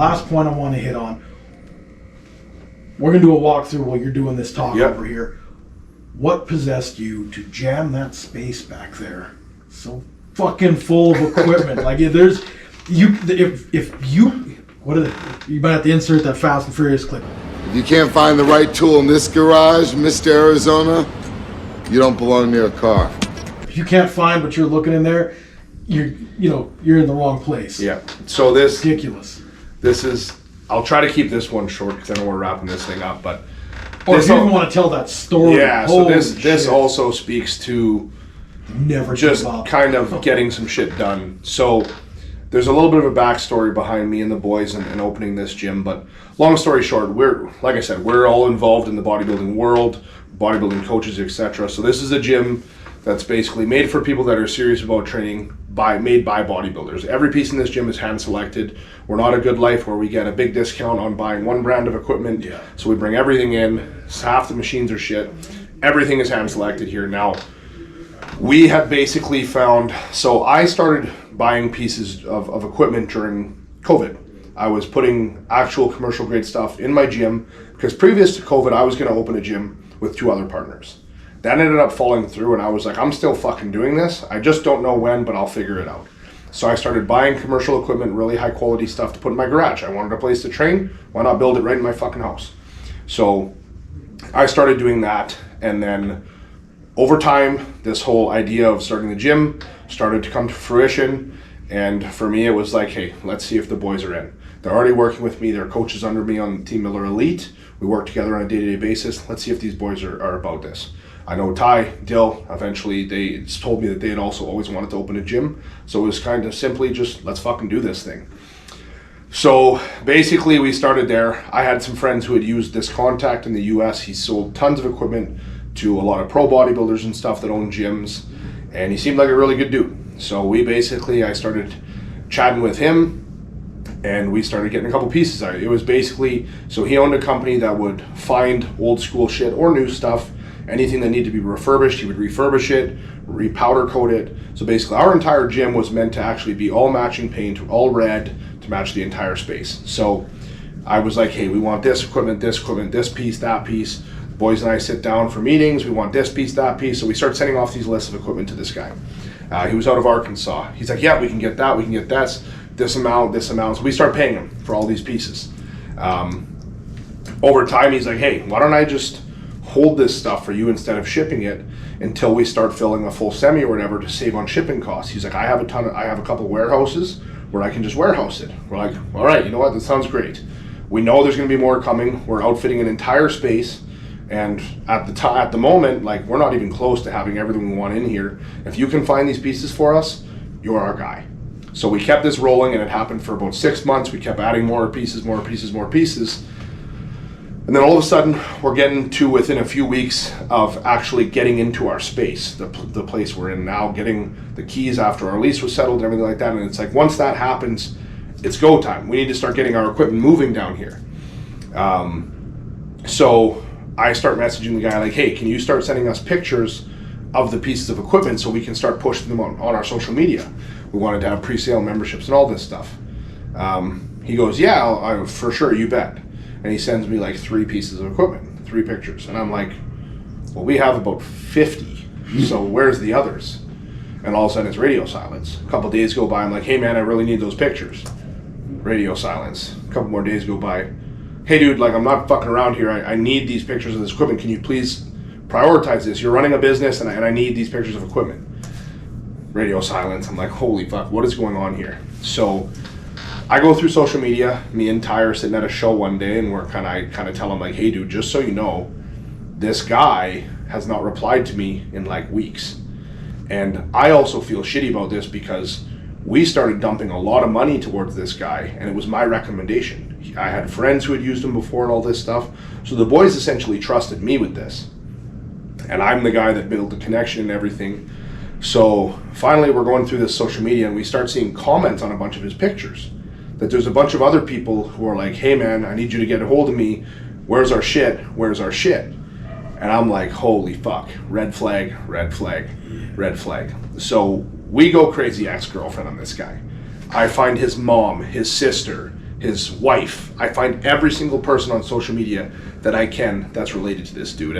Last point I want to hit on. We're going to do a walkthrough while you're doing this talk over here. What possessed you to jam that space back there? So fucking full of equipment. Like there's, if you, what is it? You might have to insert that Fast and Furious clip. If you can't find the right tool in this garage, Mr. Arizona, you don't belong near a car. If you can't find what you're looking in there, you're in the wrong place. Yeah. So this ridiculous. This is. I'll try to keep this one short because I know we're wrapping this thing up. But or if you even want to tell that story. Yeah. So this also speaks to never just kind of getting some shit done. So there's a little bit of a backstory behind me and the boys and opening this gym. But long story short, like I said, we're all involved in the bodybuilding world, bodybuilding coaches, etc. So this is a gym that's basically made for people that are serious about training, made by bodybuilders. Every piece in this gym is hand selected. We're not a Good Life where we get a big discount on buying one brand of equipment. Yeah. So we bring everything in. Half the machines are shit. Everything is hand selected here. Now, we had basically found, so I started buying pieces of equipment during COVID. I was putting actual commercial grade stuff in my gym because previous to COVID, I was going to open a gym with 2 other partners. That ended up falling through and I was like, I'm still fucking doing this. I just don't know when, but I'll figure it out. So I started buying commercial equipment, really high quality stuff to put in my garage. I wanted a place to train. Why not build it right in my fucking house? So I started doing that, and then over time, this whole idea of starting the gym started to come to fruition. And for me, it was like, hey, let's see if the boys are in. They're already working with me. They're coaches under me on Team Miller Elite. We work together on a day-to-day basis. Let's see if these boys are about this. I know Ty, Dill, eventually they told me that they had also always wanted to open a gym. So it was kind of simply just, let's fucking do this thing. So basically we started there. I had some friends who had used this contact in the US. He sold tons of equipment to a lot of pro bodybuilders and stuff that own gyms. And he seemed like a really good dude. So I started chatting with him and we started getting a couple pieces out. It was basically, so he owned a company that would find old school shit or new stuff. Anything that needed to be refurbished, he would refurbish it, repowder coat it. So basically our entire gym was meant to actually be all matching paint, all red to match the entire space. So I was like, hey, we want this equipment, this piece, that piece. The boys and I sit down for meetings. We want this piece, that piece. So we start sending off these lists of equipment to this guy. He was out of Arkansas. He's like, yeah, we can get that. We can get this amount. So we start paying him for all these pieces. Over time, he's like, hey, why don't I just hold this stuff for you instead of shipping it until we start filling a full semi or whatever to save on shipping costs. He's like, I have a couple warehouses where I can just warehouse it. We're like, all right, you know what? That sounds great. We know there's going to be more coming. We're outfitting an entire space. And at the moment, like, we're not even close to having everything we want in here. If you can find these pieces for us, you're our guy. So we kept this rolling and it happened for about 6 months. We kept adding more pieces. And then all of a sudden, we're getting to within a few weeks of actually getting into our space, the place we're in now, getting the keys after our lease was settled and everything like that. And it's like, once that happens, it's go time. We need to start getting our equipment moving down here. So I start messaging the guy like, hey, can you start sending us pictures of the pieces of equipment so we can start pushing them on our social media? We wanted to have pre-sale memberships and all this stuff. He goes, yeah, for sure, you bet. And he sends me like 3 pieces of equipment, 3 pictures. And I'm like, well, we have about 50. So where's the others? And all of a sudden it's radio silence. A couple days go by. I'm like, hey man, I really need those pictures. Radio silence. A couple more days go by. Hey dude, like, I'm not fucking around here. I need these pictures of this equipment. Can you please prioritize this? You're running a business and I need these pictures of equipment. Radio silence. I'm like, holy fuck, what is going on here? So I go through social media. Me and Ty are sitting at a show one day, and I kind of tell him like, hey dude, just so you know, this guy has not replied to me in like weeks. And I also feel shitty about this because we started dumping a lot of money towards this guy, and it was my recommendation. I had friends who had used him before and all this stuff. So the boys essentially trusted me with this. And I'm the guy that built the connection and everything. So finally we're going through this social media and we start seeing comments on a bunch of his pictures. That there's a bunch of other people who are like, hey man, I need you to get a hold of me. Where's our shit? Where's our shit? And I'm like, holy fuck. Red flag, red flag, red flag. So we go crazy ex-girlfriend on this guy. I find his mom, his sister, his wife. I find every single person on social media that I can that's related to this dude.